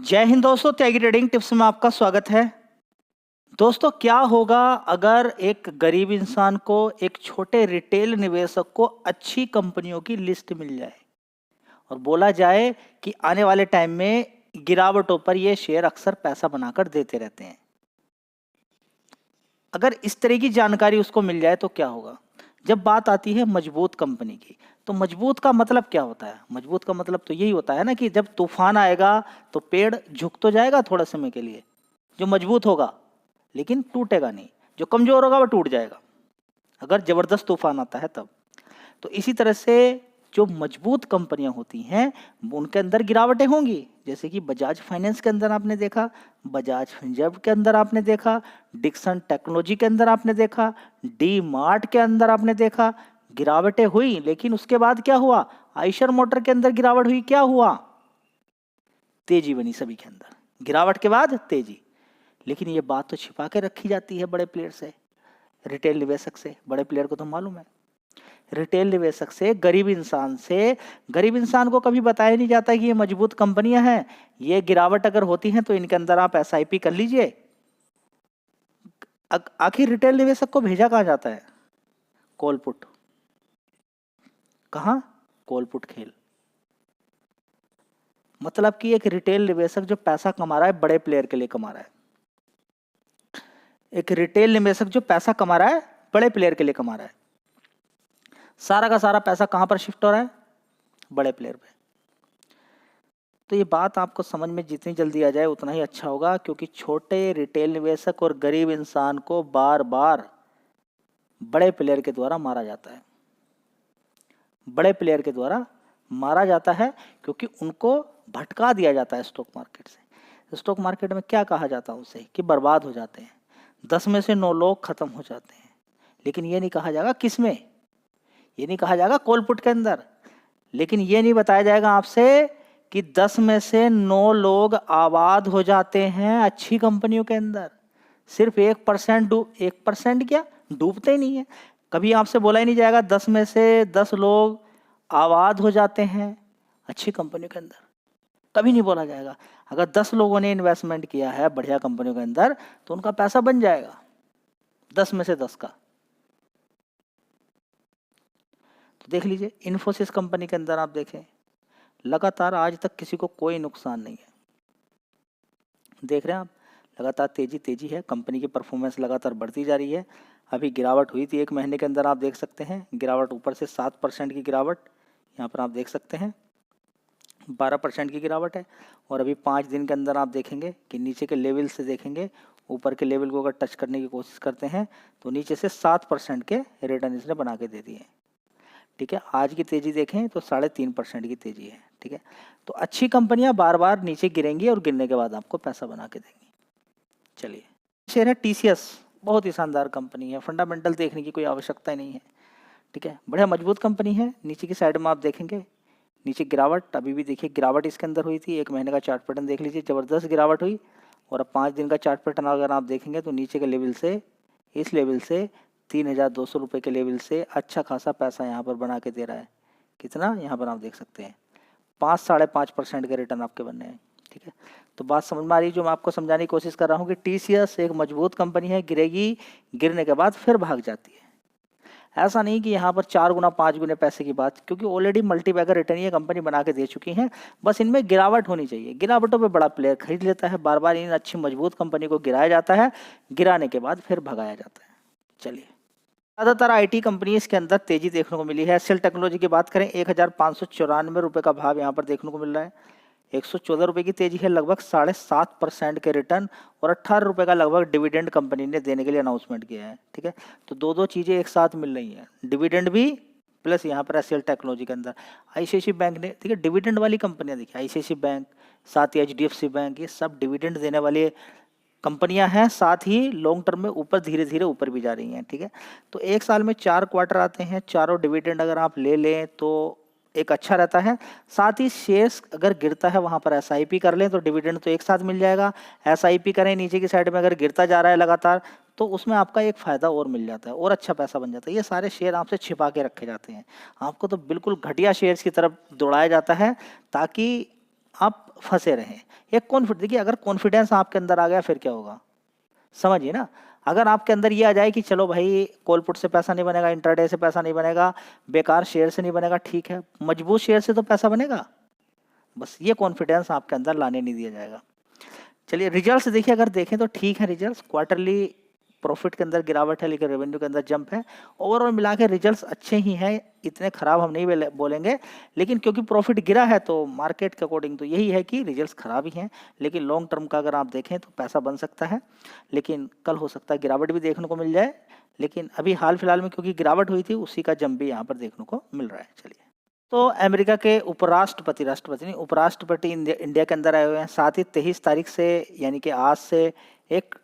जय हिंद दोस्तों, त्यागी trading tips में आपका स्वागत है। दोस्तों, क्या होगा अगर एक गरीब इंसान को, एक छोटे रिटेल निवेशक को अच्छी कंपनियों की लिस्ट मिल जाए और बोला जाए कि आने वाले टाइम में गिरावटों पर ये शेयर अक्सर पैसा बनाकर देते रहते हैं। अगर इस तरह की जानकारी उसको मिल जाए तो क्या होगा? जब बात आती है मजबूत कंपनी की, तो मजबूत का मतलब क्या होता है? मजबूत का मतलब तो यही होता है ना कि जब तूफान आएगा तो पेड़ झुक तो जाएगा थोड़ा समय के लिए, जो मजबूत होगा, लेकिन टूटेगा नहीं। जो कमजोर होगा वो टूट जाएगा अगर जबरदस्त तूफान आता है तब। तो इसी तरह से जो मजबूत कंपनियां होती हैं उनके अंदर गिरावटें होंगी, जैसे कि बजाज फाइनेंस के अंदर आपने देखा, बजाज फिनसर्व के अंदर आपने देखा, डिक्सन टेक्नोलॉजी के अंदर आपने देखा, डी मार्ट के अंदर आपने देखा। गिरावटें हुई, लेकिन उसके बाद क्या हुआ? आयशर मोटर के अंदर गिरावट हुई, क्या हुआ? तेजी बनी सभी के अंदर, गिरावट के बाद तेजी। लेकिन ये बात तो छिपा के रखी जाती है बड़े प्लेयर से, रिटेल निवेशक से। बड़े प्लेयर को तो मालूम है, रिटेल निवेशक से, गरीब इंसान से, गरीब इंसान को कभी बताया नहीं जाता कि ये मजबूत कंपनियां हैं, ये गिरावट अगर होती है तो इनके अंदर आप एसआईपी कर लीजिए। आखिर रिटेल निवेशक को भेजा कहाँ जाता है? Call put. कहाँ? कॉल पुट खेल। मतलब कि एक रिटेल निवेशक जो पैसा कमा रहा है बड़े प्लेयर के लिए कमा रहा है। एक रिटेल निवेशक जो पैसा कमा रहा है बड़े प्लेयर के लिए कमा रहा है। सारा का सारा पैसा कहां पर शिफ्ट हो रहा है? बड़े प्लेयर पे। तो ये बात आपको समझ में जितनी जल्दी आ जाए उतना ही अच्छा होगा, क्योंकि छोटे रिटेल निवेशक और गरीब इंसान को बार बार बड़े प्लेयर के द्वारा मारा जाता है। बड़े प्लेयर के द्वारा मारा जाता है क्योंकि उनको भटका दिया जाता है स्टॉक मार्केट से। स्टॉक मार्केट में क्या कहा जाता है उसे? कि बर्बाद हो जाते हैं, 10 में से 9 लोग खत्म हो जाते हैं। लेकिन ये नहीं कहा जाएगा किस में, ये नहीं कहा जाएगा कॉल पुट के अंदर, लेकिन ये नहीं बताया जाएगा आपसे कि 10 में से 9 लोग आबाद हो जाते हैं अच्छी कंपनियों के अंदर। सिर्फ 1% 1% क्या, डूबते ही नहीं है। कभी आपसे बोला ही नहीं जाएगा 10 में से 10 लोग आबाद हो जाते हैं अच्छी कंपनियों के अंदर, कभी नहीं बोला जाएगा। अगर 10 लोगों ने इन्वेस्टमेंट किया है बढ़िया कंपनियों के अंदर तो उनका पैसा बन जाएगा 10 में से 10 का। तो देख लीजिए, इन्फोसिस कंपनी के अंदर आप देखें, लगातार आज तक किसी को कोई नुकसान नहीं है। देख रहे हैं आप, लगातार तेजी तेजी है, कंपनी की परफॉर्मेंस लगातार बढ़ती जा रही है। अभी गिरावट हुई थी एक महीने के अंदर, आप देख सकते हैं गिरावट ऊपर से 7% की गिरावट, यहाँ पर आप देख सकते हैं 12% की गिरावट है। और अभी 5 दिन के अंदर आप देखेंगे कि नीचे के लेवल से देखेंगे, ऊपर के लेवल को अगर टच करने की कोशिश करते हैं तो नीचे से 7% के रिटर्न इसने बना के दे दिए। ठीक है, आज की तेजी देखें तो 3.5% की तेजी है। ठीक है, तो अच्छी कंपनियां बार बार नीचे गिरेंगी और गिरने के बाद आपको पैसा बना के देंगी। चलिए, शेयर है टीसीएस, बहुत ही शानदार कंपनी है, फंडामेंटल देखने की कोई आवश्यकता ही नहीं है। ठीक है, बढ़िया मजबूत कंपनी है। नीचे की साइड में आप देखेंगे नीचे गिरावट, अभी भी देखिए गिरावट इसके अंदर हुई थी। एक महीने का चार्ट पैटर्न देख लीजिए, ज़बरदस्त गिरावट हुई। और अब 5 दिन का चार्ट पैटर्न अगर आप देखेंगे तो नीचे के लेवल से, इस लेवल से 3,200 रुपये के लेवल से अच्छा खासा पैसा यहाँ पर बना के दे रहा है। कितना? यहाँ पर आप देख सकते हैं 5-5.5% के रिटर्न आपके बनने हैं। ठीक है, तो बात समझ में आ रही है जो मैं आपको समझाने की कोशिश कर रहा हूँ कि टीसीएस एक मजबूत कंपनी है, गिरेगी, गिरने के बाद फिर भाग जाती है। ऐसा नहीं कि यहाँ पर 4 गुना 5 गुने पैसे की बात, क्योंकि ऑलरेडी मल्टीबैगर रिटर्न ये कंपनी बना के दे चुकी है। बस इनमें गिरावट होनी चाहिए, गिरावटों पे बड़ा प्लेयर खरीद लेता है, बार बार इन अच्छी मजबूत कंपनी को गिराया जाता है, गिराने के बाद फिर भगाया जाता है। चलिए, ज़्यादातर आईटी कंपनी इसके अंदर तेजी देखने को मिली है। एसएल टेक्नोलॉजी की बात करें, 1,594 रुपये का भाव यहाँ पर देखने को मिल रहा है। 114 रुपये की तेजी है, लगभग 7.5% के रिटर्न, और 18 रुपये का लगभग डिविडेंड कंपनी ने देने के लिए अनाउंसमेंट किया है। ठीक है, तो दो चीज़ें एक साथ मिल रही हैं, डिविडेंड भी प्लस यहाँ पर एसएल टेक्नोलॉजी के अंदर आईसीआईसी बैंक ने, ठीक है, डिविडेंड वाली कंपनियाँ देखिए, आईसीआईसी बैंक, साथ ही एचडीएफसी बैंक, ये सब डिविडेंड देने वाले कंपनियां हैं, साथ ही लॉन्ग टर्म में ऊपर धीरे धीरे ऊपर भी जा रही हैं। ठीक है, तो एक साल में 4 क्वार्टर आते हैं, चारों डिविडेंड अगर आप ले लें तो एक अच्छा रहता है। साथ ही शेयर्स अगर गिरता है वहां पर एसआईपी कर लें तो डिविडेंड तो एक साथ मिल जाएगा। एसआईपी करें नीचे की साइड में, अगर गिरता जा रहा है लगातार तो उसमें आपका एक फ़ायदा और मिल जाता है और अच्छा पैसा बन जाता है। ये सारे शेयर आपसे छिपा के रखे जाते हैं, आपको तो बिल्कुल घटिया शेयर्स की तरफ दौड़ाया जाता है ताकि आप फंसे रहें। एक कॉन्फिडेंस, देखिए अगर कॉन्फिडेंस आपके अंदर आ गया फिर क्या होगा, समझिए ना। अगर आपके अंदर ये आ जाए कि चलो भाई कॉल पुट से पैसा नहीं बनेगा, इंट्राडे से पैसा नहीं बनेगा, बेकार शेयर से नहीं बनेगा, ठीक है मजबूत शेयर से तो पैसा बनेगा, बस ये कॉन्फिडेंस आपके अंदर लाने नहीं दिया जाएगा। चलिए रिजल्ट्स देखिए, अगर देखें तो ठीक है रिजल्ट्स, क्वार्टरली प्रॉफिट के अंदर गिरावट है लेकिन रेवेन्यू के अंदर जंप है। ओवरऑल मिला के रिजल्ट्स अच्छे ही हैं, इतने खराब हम नहीं बोलेंगे, लेकिन क्योंकि प्रॉफिट गिरा है तो मार्केट के अकॉर्डिंग तो यही है कि रिजल्ट्स खराब ही हैं। लेकिन लॉन्ग टर्म का अगर आप देखें तो पैसा बन सकता है, लेकिन कल हो सकता है गिरावट भी देखने को मिल जाए। लेकिन अभी हाल फिलहाल में क्योंकि गिरावट हुई थी उसी का जंप भी यहाँ पर देखने को मिल रहा है। चलिए, तो अमेरिका के उपराष्ट्रपति, राष्ट्रपति नहीं, उपराष्ट्रपति इंडिया के अंदर आए हुए हैं। साथ ही 23 तारीख से यानी कि आज से एक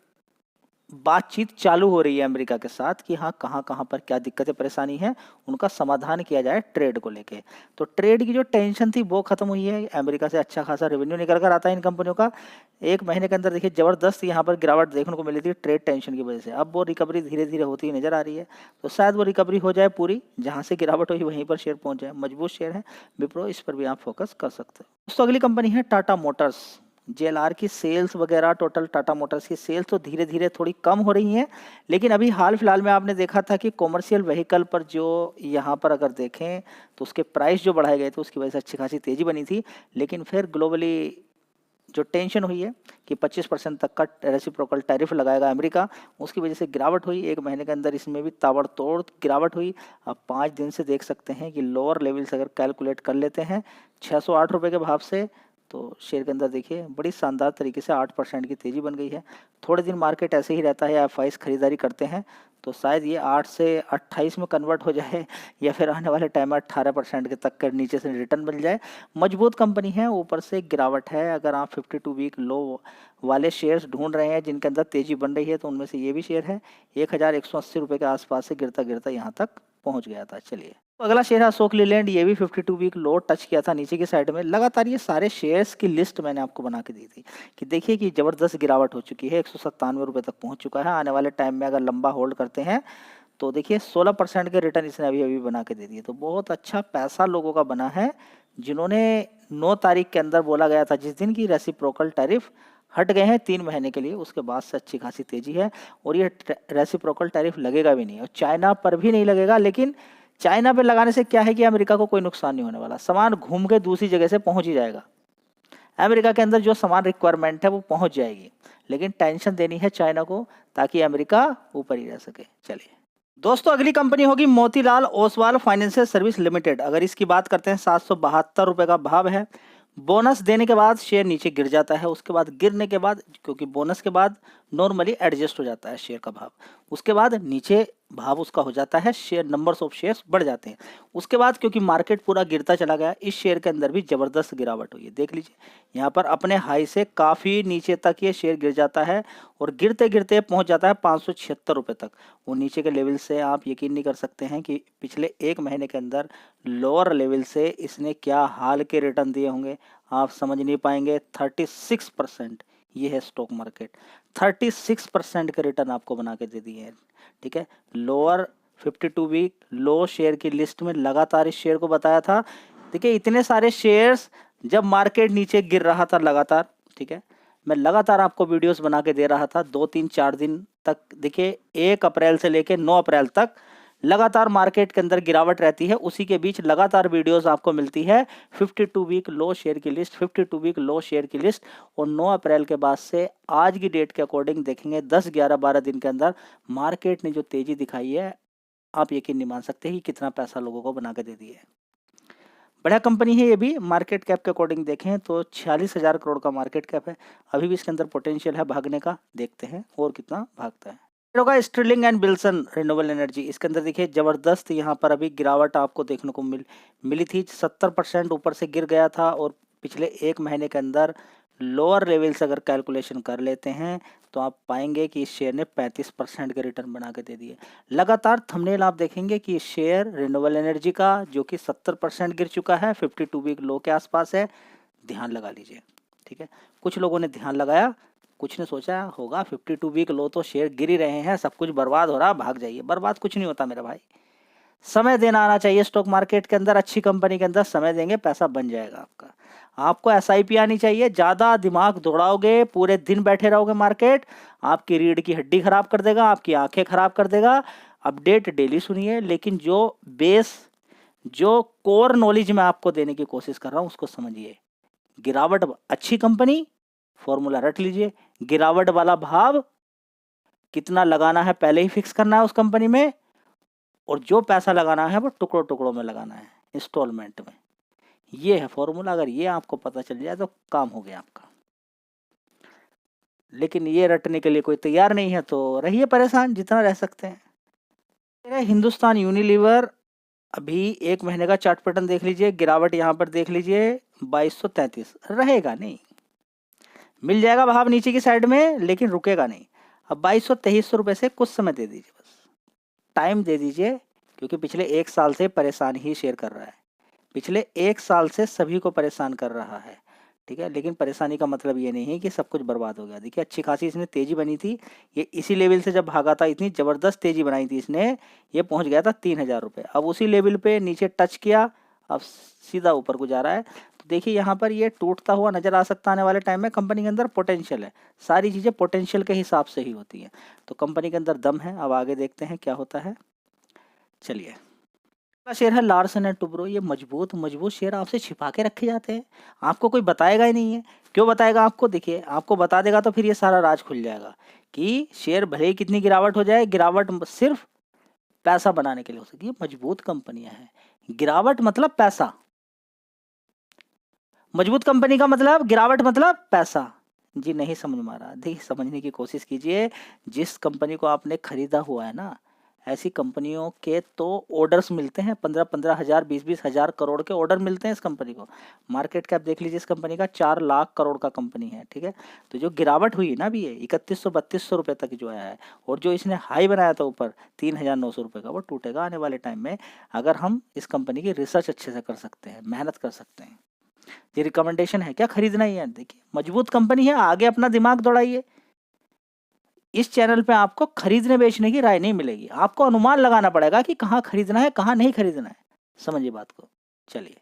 बातचीत चालू हो रही है अमेरिका के साथ कि हाँ कहाँ कहाँ पर क्या दिक्कतें परेशानी है, उनका समाधान किया जाए ट्रेड को लेके। तो ट्रेड की जो टेंशन थी वो खत्म हुई है। अमेरिका से अच्छा खासा रेवेन्यू निकल कर आता है इन कंपनियों का। एक महीने के अंदर देखिए जबरदस्त यहाँ पर गिरावट देखने को मिली थी ट्रेड टेंशन की वजह से। अब वो रिकवरी धीरे धीरे होती हुई नजर आ रही है, तो शायद वो रिकवरी हो जाए पूरी, जहाँ से गिरावट हुई वहीं पर शेयर पहुंच जाए। मजबूत शेयर है विप्रो, इस पर भी आप फोकस कर सकते हो। दोस्तों अगली कंपनी है टाटा मोटर्स। जेएलआर की सेल्स वगैरह, टोटल टाटा मोटर्स की सेल्स तो धीरे धीरे थोड़ी कम हो रही हैं, लेकिन अभी हाल फिलहाल में आपने देखा था कि कॉमर्शियल व्हीकल पर जो यहाँ पर अगर देखें तो उसके प्राइस जो बढ़ाए गए थे उसकी वजह से अच्छी खासी तेजी बनी थी। लेकिन फिर ग्लोबली जो टेंशन हुई है कि 25% तक का रेसिप्रोकल टैरिफ लगाएगा अमेरिका, उसकी वजह से गिरावट हुई। एक महीने के अंदर इसमें भी ताबड़तोड़ गिरावट हुई। अब 5 दिन से देख सकते हैं कि लोअर लेवल से अगर कैलकुलेट कर लेते हैं 608 रुपये के भाव से, तो शेयर के अंदर देखिए बड़ी शानदार तरीके से 8% की तेज़ी बन गई है। थोड़े दिन मार्केट ऐसे ही रहता है, एफआईज खरीदारी करते हैं तो शायद ये 8 से 28 में कन्वर्ट हो जाए या फिर आने वाले टाइम में 18% के तक कर नीचे से रिटर्न मिल जाए। मजबूत कंपनी है, ऊपर से गिरावट है। अगर आप 52 वीक लो वाले शेयर्स ढूंढ रहे हैं जिनके अंदर तेज़ी बन रही है तो उनमें से ये भी शेयर है। 1180 रुपये के आसपास से गिरता गिरता यहाँ तक पहुँच गया था। चलिए, तो अगला शेयर है अशोक लीलैंड। ये भी 52 वीक लो टच किया था नीचे की साइड में। लगातार ये सारे शेयर्स की लिस्ट मैंने आपको बना के दी थी कि देखिए कि ज़बरदस्त गिरावट हो चुकी है, 197 रुपये तक पहुंच चुका है। आने वाले टाइम में अगर लंबा होल्ड करते हैं तो देखिए 16% के रिटर्न इसने अभी अभी बना के दे दिए। तो बहुत अच्छा पैसा लोगों का बना है जिन्होंने 9 तारीख के अंदर बोला गया था जिस दिन की रेसिप्रोकल टैरिफ हट गए हैं 3 महीने के लिए, उसके बाद से अच्छी खासी तेजी है। और ये रेसिप्रोकल टैरिफ लगेगा भी नहीं और चाइना पर भी नहीं लगेगा। लेकिन चाइना पे लगाने से क्या है कि अमेरिका को कोई नुकसान नहीं होने वाला, सामान घूम के दूसरी जगह से पहुंच ही जाएगा। अमेरिका के अंदर जो सामान रिक्वायरमेंट है वो पहुंच जाएगी, लेकिन टेंशन देनी है चाइना को ताकि अमेरिका ऊपर ही रह सके। चलिए दोस्तों, अगली कंपनी होगी Motilal Oswal financial service limited. अगर इसकी बात करते हैं 772 रुपये का भाव है। बोनस देने के बाद शेयर नीचे गिर जाता है, उसके बाद गिरने के बाद क्योंकि बोनस के बाद नॉर्मली एडजस्ट हो जाता है शेयर का भाव, उसके बाद नीचे भाव उसका हो जाता है, शेयर नंबर्स ऑफ शेयर्स बढ़ जाते हैं। उसके बाद क्योंकि मार्केट पूरा गिरता चला गया, इस शेयर के अंदर भी जबरदस्त गिरावट हुई है। देख लीजिए यहाँ पर अपने हाई से काफ़ी नीचे तक ये शेयर गिर जाता है और गिरते गिरते पहुंच जाता है 576 रुपये तक। वो नीचे के लेवल से आप यकीन नहीं कर सकते हैं कि पिछले एक महीने के अंदर लोअर लेवल से इसने क्या हाल के रिटर्न दिए होंगे, आप समझ नहीं पाएंगे। 36% ये है स्टॉक मार्केट, 36% के रिटर्न आपको बना के दे दिए हैं। ठीक है, लोअर 52 वीक लो शेयर की लिस्ट में लगातार इस शेयर को बताया था। देखिए इतने सारे शेयर्स जब मार्केट नीचे गिर रहा था लगातार, ठीक है, मैं लगातार आपको वीडियोस बना के दे रहा था 2-3-4 दिन तक। देखिए 1 अप्रैल से लेके 9 अप्रैल तक लगातार मार्केट के अंदर गिरावट रहती है। उसी के बीच लगातार वीडियोस आपको मिलती है 52 वीक लो शेयर की लिस्ट, 52 वीक लो शेयर की लिस्ट। और 9 अप्रैल के बाद से आज की डेट के अकॉर्डिंग देखेंगे 10, 11, 12 दिन के अंदर मार्केट ने जो तेजी दिखाई है, आप यकीन नहीं मान सकते कि कितना पैसा लोगों को बना के दे दिया है। बढ़िया कंपनी है ये भी। मार्केट कैप के अकॉर्डिंग देखें तो 46,000 करोड़ का मार्केट कैप है। अभी भी इसके अंदर पोटेंशियल है भागने का, देखते हैं और कितना भागता है। होगा Sterling and Wilson renewable energy. इसके अंदर देखिए जबरदस्त यहाँ पर अभी गिरावट आपको देखने को मिली थी। 70% ऊपर से गिर गया था और पिछले एक महीने के अंदर लोअर लेवल से अगर कैलकुलेशन कर लेते हैं तो आप पाएंगे कि इस शेयर ने 35% के रिटर्न बना के दे दिए। लगातार थंबनेल आप देखेंगे कि शेयर रिन्यूएबल एनर्जी का जो कि 70% गिर चुका है, 52 वीक लो के आसपास है, ध्यान लगा लीजिए। ठीक है, कुछ लोगों ने ध्यान लगाया, कुछ ने सोचा होगा 52 वीक लो तो शेयर गिर ही रहे हैं, सब कुछ बर्बाद हो रहा, भाग जाइए। बर्बाद कुछ नहीं होता मेरा भाई, समय देना आना चाहिए स्टॉक मार्केट के अंदर। अच्छी कंपनी के अंदर समय देंगे, पैसा बन जाएगा आपका। आपको एसआईपी आनी चाहिए। ज़्यादा दिमाग दौड़ाओगे, पूरे दिन बैठे रहोगे मार्केट, आपकी रीढ़ की हड्डी खराब कर देगा, आपकी आंखें खराब कर देगा। अपडेट डेली सुनिए, लेकिन जो कोर नॉलेज मैं आपको देने की कोशिश कर रहा हूँ उसको समझिए। गिरावट, अच्छी कंपनी, फॉर्मूला रट लीजिए। गिरावट वाला भाव कितना लगाना है पहले ही फिक्स करना है उस कंपनी में, और जो पैसा लगाना है वो टुकड़ों टुकड़ों में लगाना है, इंस्टॉलमेंट में। ये है फॉर्मूला। अगर ये आपको पता चल जाए तो काम हो गया आपका। लेकिन ये रटने के लिए कोई तैयार नहीं है तो रहिए परेशान जितना रह सकते हैं। मेरा हिंदुस्तान यूनिलीवर अभी 1 महीने का चार्ट पैटर्न देख लीजिए। गिरावट यहाँ पर देख लीजिए 2233, रहेगा नहीं, मिल जाएगा भाव नीचे की साइड में, लेकिन रुकेगा नहीं। अब 2200-2300 रुपये से कुछ समय दे दीजिए, बस टाइम दे दीजिए, क्योंकि पिछले 1 साल से परेशान ही शेयर कर रहा है। पिछले 1 साल से सभी को परेशान कर रहा है, ठीक है। लेकिन परेशानी का मतलब ये नहीं है कि सब कुछ बर्बाद हो गया। देखिए अच्छी खासी इसने तेजी बनी थी, ये इसी लेवल से जब भागा था, इतनी ज़बरदस्त तेजी बनाई थी इसने, ये पहुंच गया था 3000 रुपये। अब उसी लेवल पे नीचे टच किया, अब सीधा ऊपर को जा रहा है। तो देखिए यहाँ पर ये टूटता हुआ नजर आ सकता है आने वाले टाइम में। कंपनी के अंदर पोटेंशियल है, सारी चीज़ें पोटेंशियल के हिसाब से ही होती हैं, तो कंपनी के अंदर दम है। अब आगे देखते हैं क्या होता है। चलिए, शेयर है लार्सन एंड टुब्रो। ये मजबूत शेयर आपसे छिपा के रखे जाते हैं, आपको कोई बताएगा ही नहीं है। क्यों बताएगा आपको? देखिए आपको बता देगा तो फिर ये सारा राज खुल जाएगा कि शेयर भले ही कितनी गिरावट हो जाए, गिरावट सिर्फ पैसा बनाने के लिए हो सकती है। मजबूत कंपनियां हैं, गिरावट मतलब पैसा, मजबूत कंपनी का मतलब गिरावट मतलब पैसा। जी नहीं समझ में आ रहा? देखिए समझने की कोशिश कीजिए। जिस कंपनी को आपने खरीदा हुआ है ना, ऐसी कंपनियों के तो ऑर्डर्स मिलते हैं, 15-15 हज़ार, 20-20 हज़ार करोड़ के ऑर्डर मिलते हैं इस कंपनी को। मार्केट कैप देख लीजिए इस कंपनी का 4 लाख करोड़ का कंपनी है, ठीक है। तो जो गिरावट हुई ना भी, ये 3100-3200 रुपये तक जो आया है, और जो इसने हाई बनाया था ऊपर 3900 रुपये का, वो टूटेगा आने वाले टाइम में, अगर हम इस कंपनी की रिसर्च अच्छे से कर सकते हैं, मेहनत कर सकते हैं। ये रिकमेंडेशन है, क्या खरीदना ही है। देखिए मजबूत कंपनी है, आगे अपना दिमाग दौड़ाइए। इस चैनल पे आपको खरीदने बेचने की राय नहीं मिलेगी, आपको अनुमान लगाना पड़ेगा कि कहाँ खरीदना है, कहाँ नहीं खरीदना है। समझिए बात को। चलिए।